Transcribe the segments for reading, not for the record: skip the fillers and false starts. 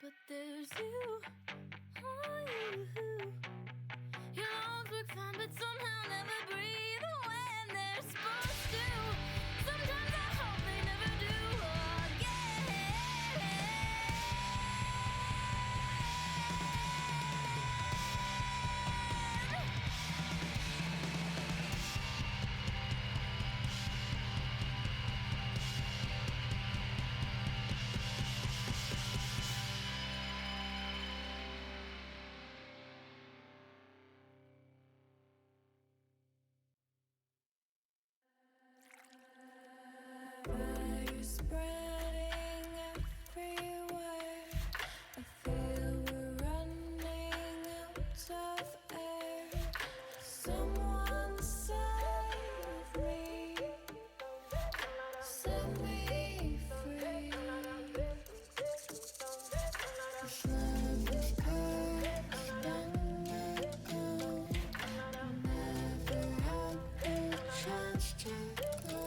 But there's you, oh you. Your lungs work fine, but somehow never breathe when they're supposed to. Sometimes I hope they never do again. Fire spreading everywhere. I feel we're running out of air. Someone save me. Set me free. This love is cursed long ago. Never had the chance to go.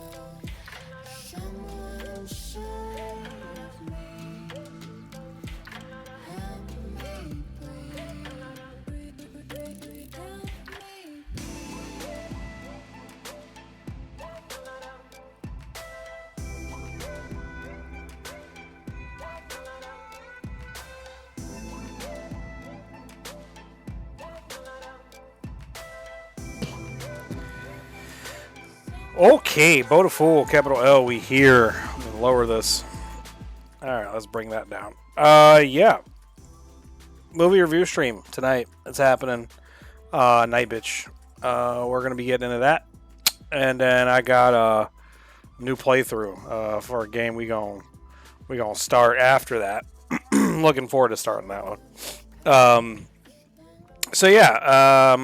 Someone save me. Help me breathe. Help me Okay, Boat of Fool, capital L, we here. I'm going to lower this. Alright, let's bring that down. Yeah. Movie review stream tonight. It's happening. Nightb. We're going to be getting into that. And then I got a new playthrough for a game we gonna start after that. Looking forward to starting that one. So yeah,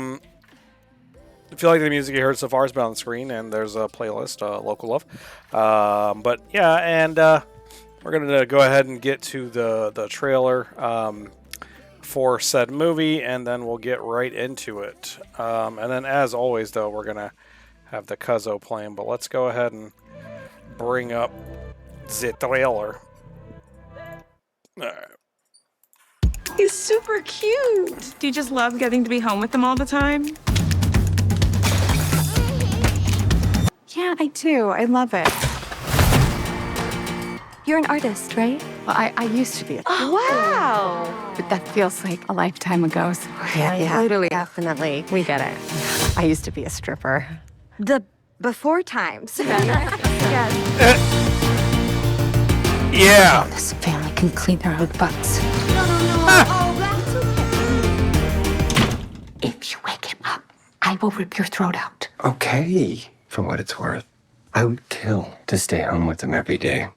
if you like the music you heard so far, it's been on the screen, and there's a playlist, Local Love. But yeah, and we're going to go ahead and get to the trailer for said movie, and then we'll get right into it. And then, as always, though, we're going to have the Cuzzo playing, but let's go ahead and bring up the trailer. All right. He's super cute. Do you just love getting to be home with him all the time? Yeah, I do. I love it. You're an artist, right? Well, I used to be. Wow! But that feels like a lifetime ago. So Yeah. totally. Definitely. We get it. I used to be a stripper. The before times. Yeah. This family can clean their own butts. If you wake him up, I will rip your throat out. Okay, for what it's worth. I would kill to stay home with him every day.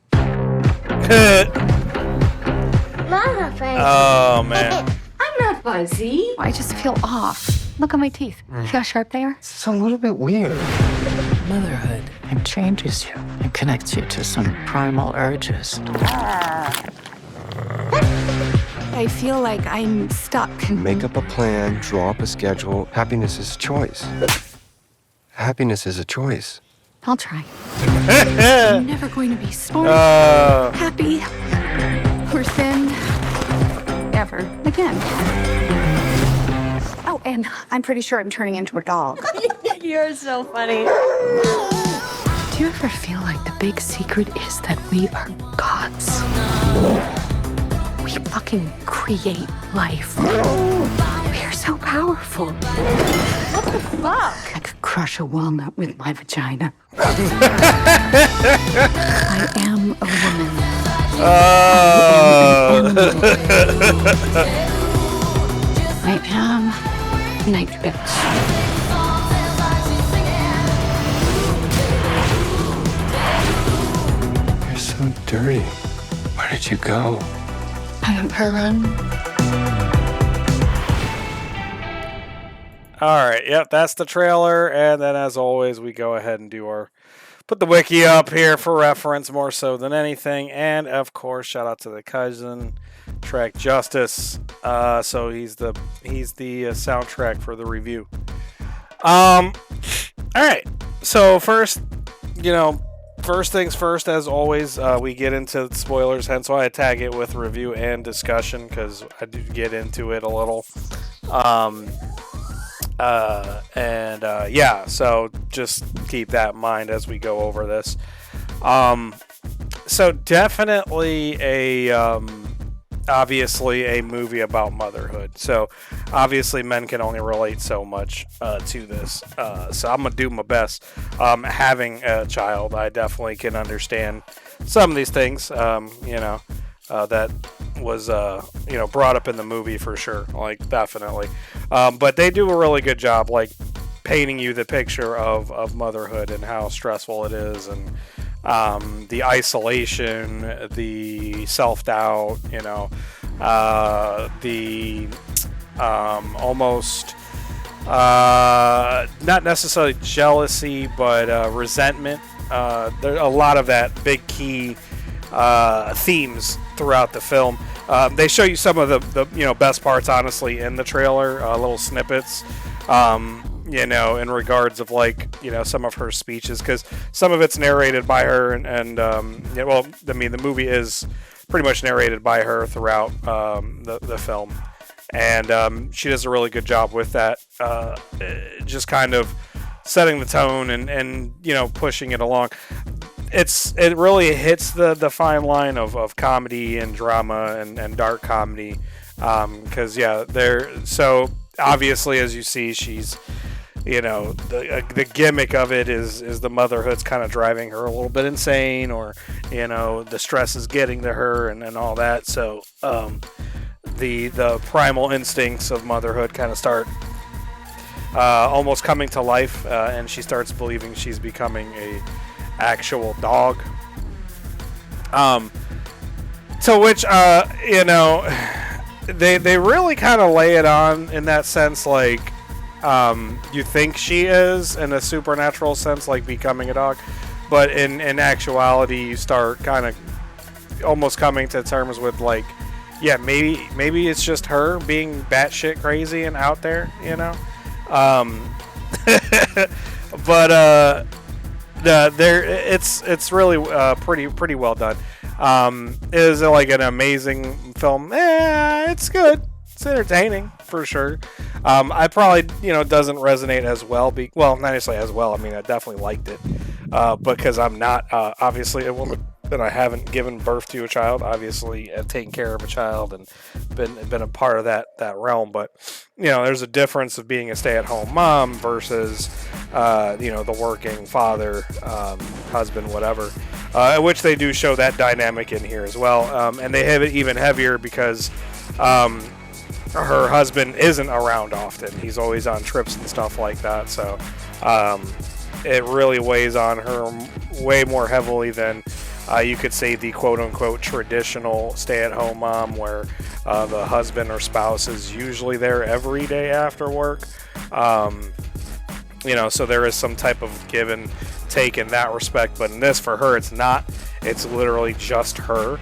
Oh, man. I'm not fuzzy. I just feel off. Look at my teeth. See how sharp they are? It's a little bit weird. Motherhood, it changes you. It connects you to some primal urges. I feel like I'm stuck. Make up a plan, draw up a schedule. Happiness is a choice. Happiness is a choice. I'll try. I'm never going to be smart, happy, or thin ever again. Oh, and I'm pretty sure I'm turning into a dog. You're so funny. Do you ever feel like the big secret is that we are gods? We fucking create life. We are so powerful. What the fuck? I could crush a walnut with my vagina. I am a woman. I am Nightb. You're so dirty. Where did you go? I am her run. All right, yep, that's the trailer, and then as always, we go ahead and do our put the wiki up here for reference more so than anything, and of course, shout out to the cousin Track Justice. So he's the soundtrack for the review. All right, so first, first things first, as always, we get into spoilers, hence why I tag it with review and discussion, because I do get into it a little. Yeah, so just keep that in mind as we go over this. So definitely obviously a movie about motherhood. So obviously men can only relate so much to this. So I'm gonna do my best. Having a child, I definitely can understand some of these things. That was brought up in the movie for sure. Like definitely. But they do a really good job, like painting you the picture of motherhood and how stressful it is, and the isolation, the self-doubt, the almost not necessarily jealousy, but resentment. There's a lot of that big key themes throughout the film. They show you some of the best parts, honestly, in the trailer, little snippets. In regards of some of her speeches, because some of it's narrated by her, the movie is pretty much narrated by her throughout the film, and she does a really good job with that, just kind of setting the tone and pushing it along. It really hits the fine line of comedy and drama and dark comedy, because so obviously, as you see, she's the gimmick of it is the motherhood's kind of driving her a little bit insane, or the stress is getting to her and all that. So the primal instincts of motherhood kind of start almost coming to life, and she starts believing she's becoming a actual dog. To which they really kind of lay it on in that sense, like you think she is in a supernatural sense, like becoming a dog, but in actuality you start kind of almost coming to terms with maybe it's just her being batshit crazy and out there, but it's really pretty well done. Is it like an amazing film? It's good. It's entertaining for sure. I probably doesn't resonate as well. Not necessarily as well. I mean, I definitely liked it, because I'm not obviously a woman, and I haven't given birth to a child. Obviously, taken care of a child and been a part of that realm. But there's a difference of being a stay-at-home mom versus the working father, husband, whatever. Which they do show that dynamic in here as well, and they have it even heavier because her husband isn't around often. He's always on trips and stuff like that. So it really weighs on her way more heavily than you could say the quote-unquote traditional stay-at-home mom, where the husband or spouse is usually there every day after work. So there is some type of give and take in that respect, but in this, for her, it's not. It's literally just her,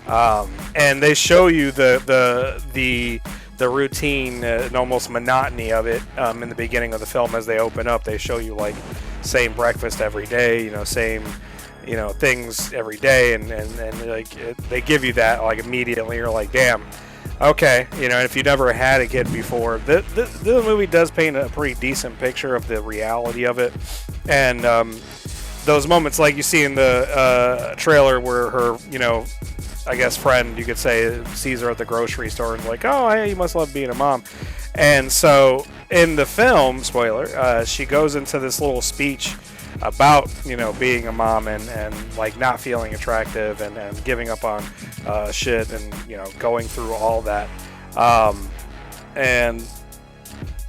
and they show you the routine and almost monotony of it in the beginning of the film. As they open up, they show you same breakfast every day, same things every day, and they give you that immediately. You're like, damn. Okay, and if you never had a kid before, the movie does paint a pretty decent picture of the reality of it, and those moments like you see in the trailer where her, I guess friend, you could say, sees her at the grocery store and like, oh, hey, you must love being a mom. And so in the film, spoiler, she goes into this little speech about being a mom and not feeling attractive and giving up on shit and going through all that, and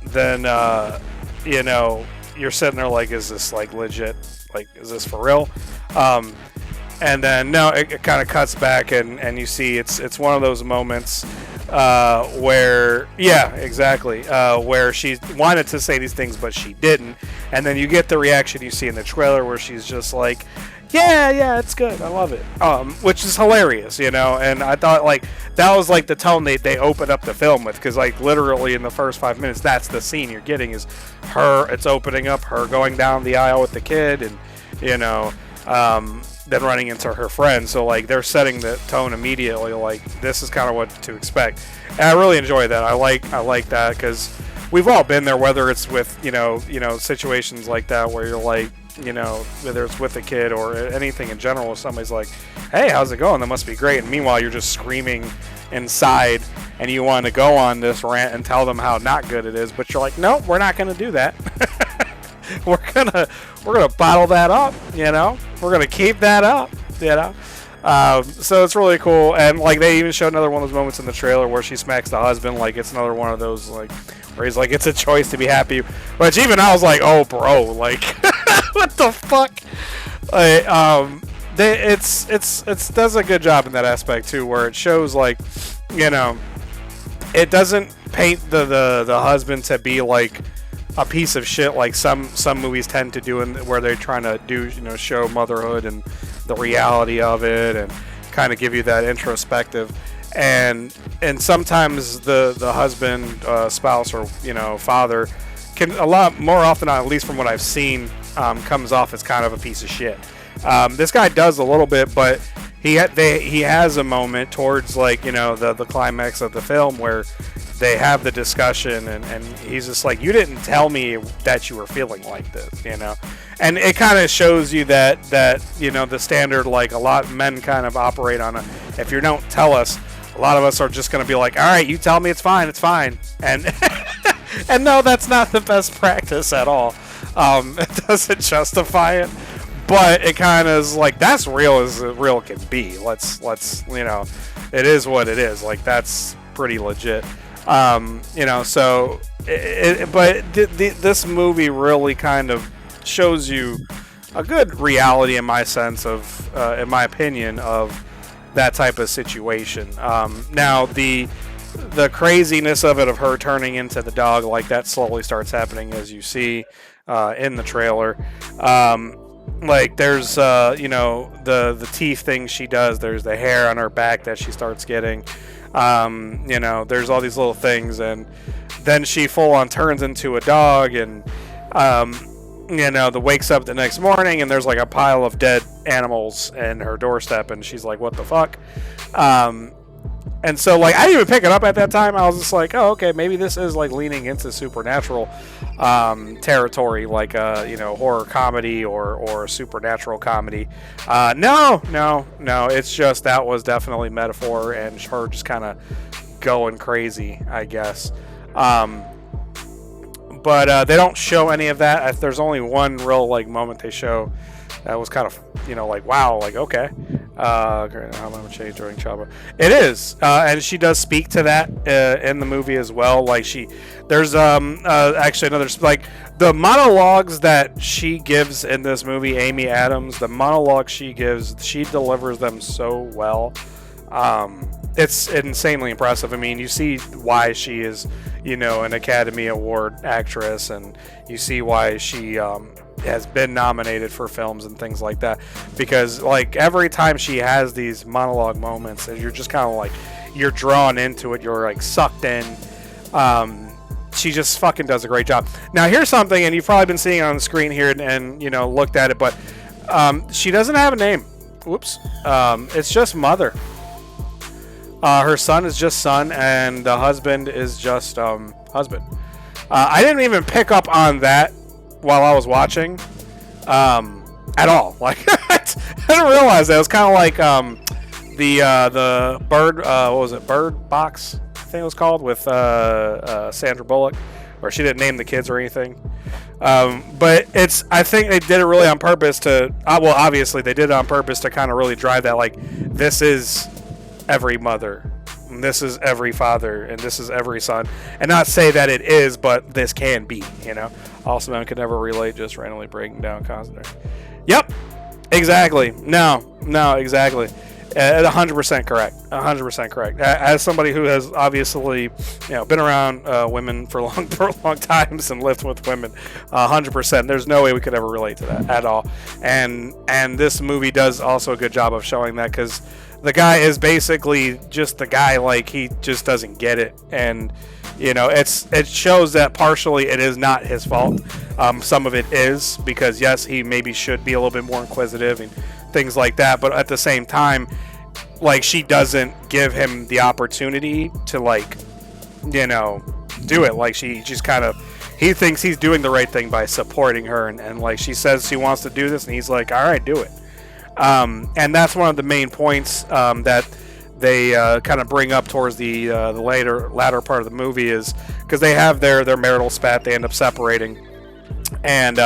then you're sitting there like, is this legit, is this for real? And then no, it kind of cuts back and you see it's one of those moments where where she wanted to say these things but she didn't, and then you get the reaction you see in the trailer where she's just like, yeah, it's good, I love it, which is hilarious, and I thought that was the tone they opened up the film with, because literally in the first 5 minutes that's the scene you're getting, is her, it's opening up her going down the aisle with the kid, and than running into her friend. So like they're setting the tone immediately. Like this is kind of what to expect. And I really enjoy that. I like that because we've all been there, whether it's with you know situations like that where you're like, you know, whether it's with a kid or anything in general, somebody's like, hey, how's it going? That must be great. And meanwhile, you're just screaming inside and you want to go on this rant and tell them how not good it is, but you're like, no, we're not going to do that. we're gonna bottle that up, you know, we're gonna keep that up, you know. So it's really cool. And like they even showed another one of those moments in the trailer where she smacks the husband. Like it's another one of those like where he's like, it's a choice to be happy, which even I was like, oh bro, like what the fuck. It does a good job in that aspect too, where it shows like, you know, it doesn't paint the husband to be like a piece of shit like some movies tend to do, where they're trying to do, you know, show motherhood and the reality of it and kind of give you that introspective. And sometimes the husband, spouse, or you know, father can a lot more often, at least from what I've seen, comes off as kind of a piece of shit. This guy does a little bit, but he has a moment towards like, you know, the climax of the film where they have the discussion and he's just like, you didn't tell me that you were feeling like this, you know. And it kind of shows you that you know, the standard, like a lot of men kind of operate on a, if you don't tell us, a lot of us are just going to be like, all right, you tell me it's fine, and and no, that's not the best practice at all. It doesn't justify it, but it kind of is like, that's real as real can be. Let's you know, it is what it is. Like that's pretty legit. You know, so this movie really kind of shows you a good reality, in my sense of, in my opinion, of that type of situation. Now the craziness of it, of her turning into the dog, like that slowly starts happening as you see in the trailer. Like there's you know, the teeth thing she does, there's the hair on her back that she starts getting. You know, there's all these little things, and then she full on turns into a dog, and you know, wakes up the next morning and there's like a pile of dead animals in her doorstep, and she's like, what the fuck? And so like I didn't even pick it up at that time. I was just like, oh, okay, maybe this is like leaning into supernatural territory, like you know, horror comedy or supernatural comedy. No, it's just, that was definitely metaphor and her just kind of going crazy, I guess. But they don't show any of that. There's only one real like moment they show that was kind of, you know, like, wow, like, okay. How am I going to change during childbirth? It is, and she does speak to that in the movie as well. Like there's actually another, like the monologues that she gives in this movie, Amy Adams, the monologues she gives, she delivers them so well. It's insanely impressive. I mean, you see why she is, you know, an Academy Award actress, and you see why she has been nominated for films and things like that, because like every time she has these monologue moments, and you're just kind of like, you're drawn into it, you're like sucked in. She just fucking does a great job. Now here's something, and you've probably been seeing it on the screen here and you know, looked at it, but she doesn't have a name. Whoops. It's just Mother. Her son is just son, and the husband is just husband. I didn't even pick up on that while I was watching at all. Like I didn't realize that. It was kind of like the Bird, what was it, Bird Box, I think it was called, with Sandra Bullock, where she didn't name the kids or anything. But I think they did it really on purpose to, well, obviously they did it on purpose to kind of really drive that, like, this is every mother, and this is every father, and this is every son, and not say that it is, but this can be, you know. Also, men could never relate, just randomly breaking down constantly. Yep, exactly. No, exactly. 100% correct. 100% correct. As somebody who has obviously, you know, been around women for long times and lived with women, 100%. There's no way we could ever relate to that at all. And this movie does also a good job of showing that, because the guy is basically just the guy, like he just doesn't get it. And it shows that partially it is not his fault. Some of it is because yes, he maybe should be a little bit more inquisitive and things like that, but at the same time, like, she doesn't give him the opportunity to, like, do it. Like, she's kind of, he thinks he's doing the right thing by supporting her, and like, she says she wants to do this, and he's like, all right, do it. And that's one of the main points that they kind of bring up towards the latter part of the movie, is because they have their marital spat, they end up separating, and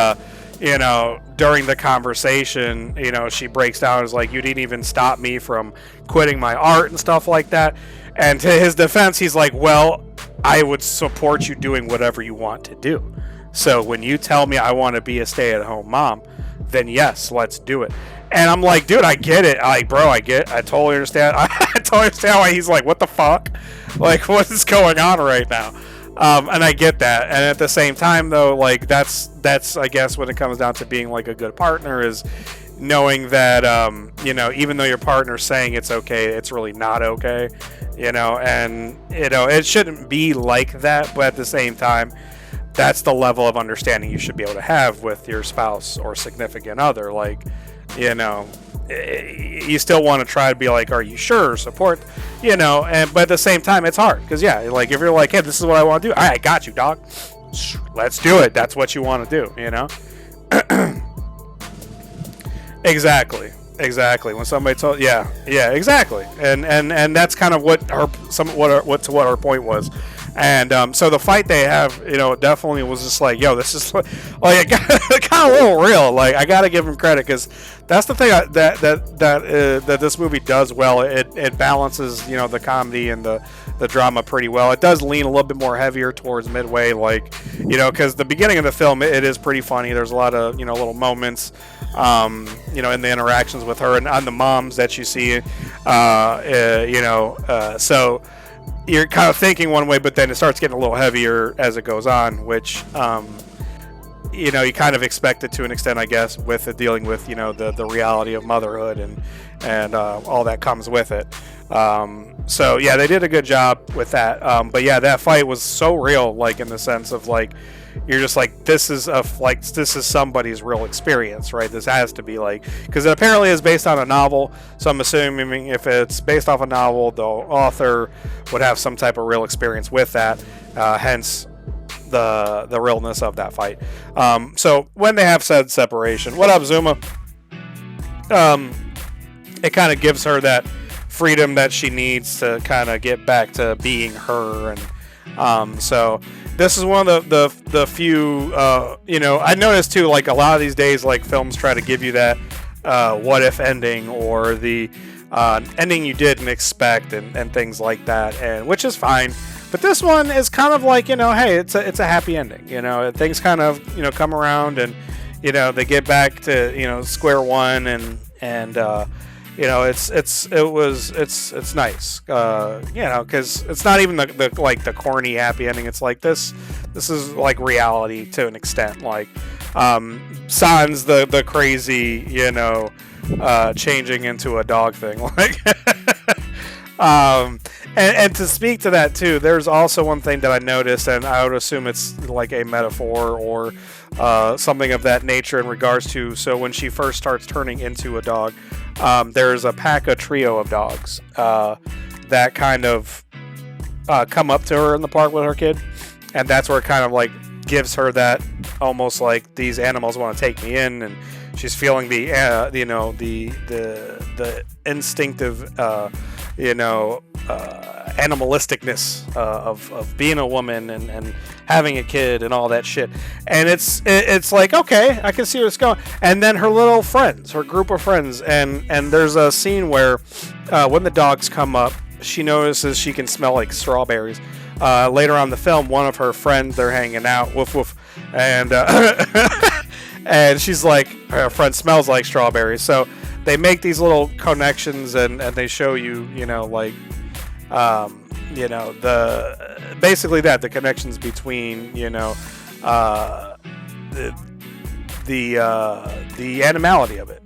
during the conversation, she breaks down and is like, you didn't even stop me from quitting my art and stuff like that. And to his defense, he's like, well, I would support you doing whatever you want to do. So when you tell me I want to be a stay-at-home mom, then yes, let's do it. And I'm like, dude, I get it. I totally understand. I totally understand why he's like, what the fuck? Like, what is going on right now? And I get that. And at the same time, though, like, that's I guess when it comes down to being like a good partner, is knowing that even though your partner's saying it's okay, it's really not okay. And it shouldn't be like that, but at the same time, that's the level of understanding you should be able to have with your spouse or significant other. Like, you still want to try to be like, are you sure? Support, but at the same time, it's hard because like if you're like, hey, this is what I want to do, all right, I got you, dog. Let's do it. That's what you want to do, Exactly. When somebody told, yeah, exactly. And that's kind of what her point was. And so the fight they have, definitely was just like, yo, this is like, it got a little real. Like, I gotta give him credit, because that's the thing that this movie does well. It balances, the comedy and the drama pretty well. It does lean a little bit more heavier towards midway, like, because the beginning of the film, it is pretty funny. There's a lot of little moments, in the interactions with her and on the moms that you see, so you're kind of thinking one way, but then it starts getting a little heavier as it goes on, which you kind of expect it to an extent, I guess, with it dealing with the reality of motherhood and all that comes with it. So yeah, they did a good job with that. But yeah, that fight was so real, like in the sense of like, you're just like, this is somebody's real experience, right? This has to be like, because it apparently is based on a novel, so I'm assuming if it's based off a novel, the author would have some type of real experience with that, hence the realness of that fight. So when they have said separation, what up, Zuma? It kind of gives her that freedom that she needs to kind of get back to being her, and so this is one of the few, I noticed too, like a lot of these days, like films try to give you that what if ending, or the ending you didn't expect, and things like that, and which is fine. But this one is kind of like, hey, it's a happy ending. Things kind of come around, and they get back to square one, and it's nice, because it's not even the corny happy ending. It's like this is like reality to an extent, like sans the crazy changing into a dog thing, like and to speak to that too, there's also one thing that I noticed, and I would assume it's like a metaphor or something of that nature in regards to, so when she first starts turning into a dog, there's a trio of dogs that kind of come up to her in the park with her kid, and that's where it kind of like gives her that almost like, these animals want to take me in, and she's feeling the instinctive animalisticness of being a woman and having a kid and all that shit. And it's like, okay, I can see where it's going. And then her little friends, her group of friends, and there's a scene where when the dogs come up, she notices she can smell like strawberries. Later on in the film, one of her friends, they're hanging out, woof woof, and and she's like, her friend smells like strawberries. So they make these little connections, and they show you, basically the connections between, the animality of it,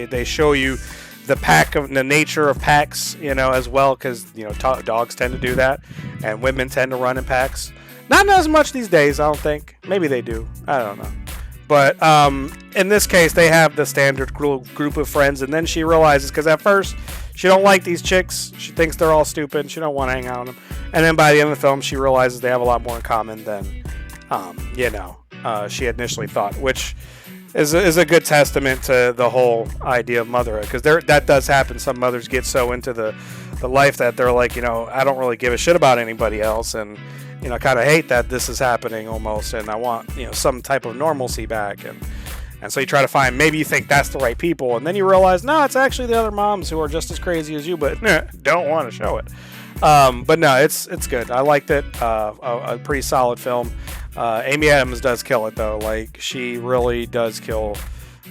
they show you the nature of packs, as well, because dogs tend to do that, and women tend to run in packs. Not as much these days, I don't think. Maybe they do. I don't know. But in this case, they have the standard group of friends, and then she realizes, because at first she don't like these chicks, she thinks they're all stupid, and she don't want to hang out with them. And then by the end of the film, she realizes they have a lot more in common than she had initially thought, which is a good testament to the whole idea of motherhood, because that does happen. Some mothers get so into the life that they're like, I don't really give a shit about anybody else, and kind of hate that this is happening almost, and I want some type of normalcy back, and so you try to find, maybe you think that's the right people, and then you realize, no, it's actually the other moms who are just as crazy as you, but don't want to show it. But no, it's good. I liked it. A pretty solid film. Amy Adams does kill it though. Like, she really does kill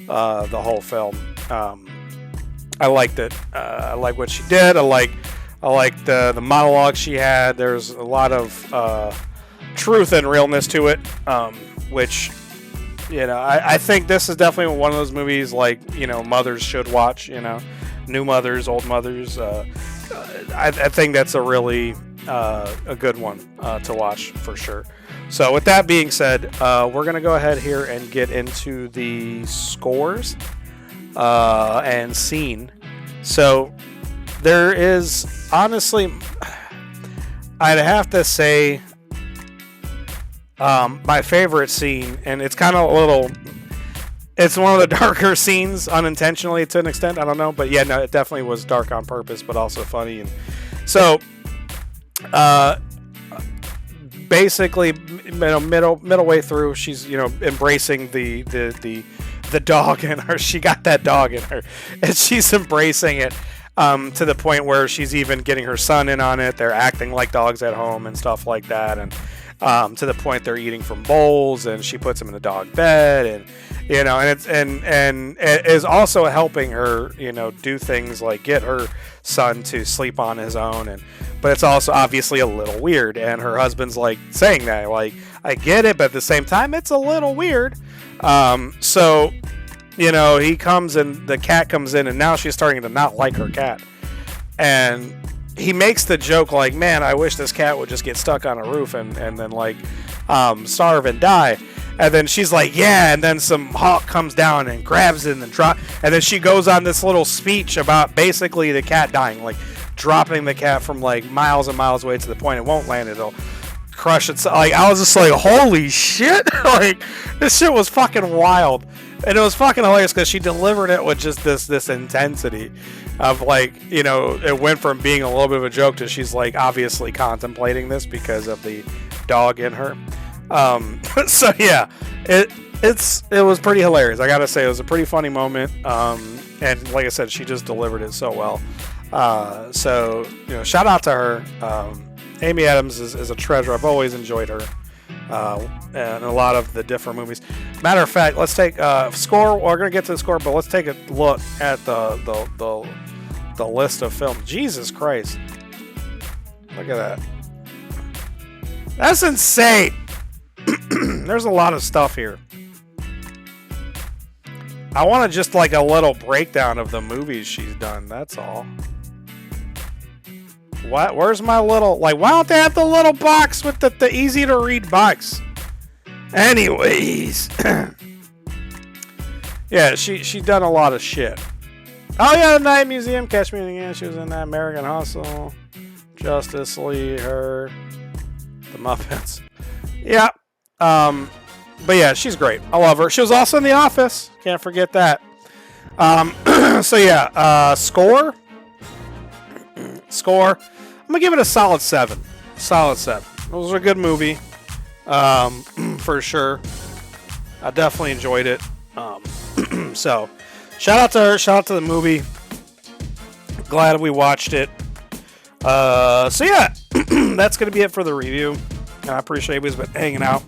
the whole film. I liked it. I like what she did. I like the monologue she had. There's a lot of truth and realness to it, which I think this is definitely one of those movies like mothers should watch. New mothers, old mothers. I think that's a really a good one to watch for sure. So with that being said, we're gonna go ahead here and get into the scores and scene. So there is, honestly, I'd have to say my favorite scene, and it's kind of it's one of the darker scenes unintentionally to an extent. I don't know, but yeah, no, it definitely was dark on purpose, but also funny. And so, basically, middle way through, she's embracing the dog in her. She got that dog in her, and she's embracing it to the point where she's even getting her son in on it. They're acting like dogs at home and stuff like that, and to the point they're eating from bowls, and she puts him in the dog bed, and and it is also helping her do things like get her son to sleep on his own, but it's also obviously a little weird, and her husband's like saying that, like, I get it, but at the same time it's a little weird. So he comes, and the cat comes in, and now she's starting to not like her cat, and he makes the joke like, man, I wish this cat would just get stuck on a roof and then like starve and die. And then she's like, yeah, and then some hawk comes down and grabs it and and then she goes on this little speech about basically the cat dying, like dropping the cat from like miles and miles away to the point it won't land, it'll crush it. Like, I was just like, holy shit. Like, this shit was fucking wild. And it was fucking hilarious because she delivered it with just this intensity of like, it went from being a little bit of a joke to she's like obviously contemplating this because of the dog in her. So yeah, it was pretty hilarious. I gotta say, it was a pretty funny moment. And like I said, she just delivered it so well. So shout out to her. Amy Adams is a treasure. I've always enjoyed her. And a lot of the different movies. Matter of fact, let's take score. We're gonna get to the score, but let's take a look at the list of films. Jesus Christ! Look at that. That's insane. There's a lot of stuff here. I want to just like a little breakdown of the movies she's done. That's all. What? Where's my little, like, why don't they have the little box with the easy to read box? Anyways. Yeah, she done a lot of shit. Oh yeah, the Night Museum, Catch Me Again. She was in that. American Hustle, Justice League, her, the Muppets. Yeah. But yeah, she's great. I love her. She was also in The Office. Can't forget that. So yeah, score. I'm gonna give it a solid 7. Solid 7. It was a good movie, for sure. I definitely enjoyed it. So, shout out to her. Shout out to the movie. Glad we watched it. So yeah, that's gonna be it for the review. I appreciate everybody's been hanging out.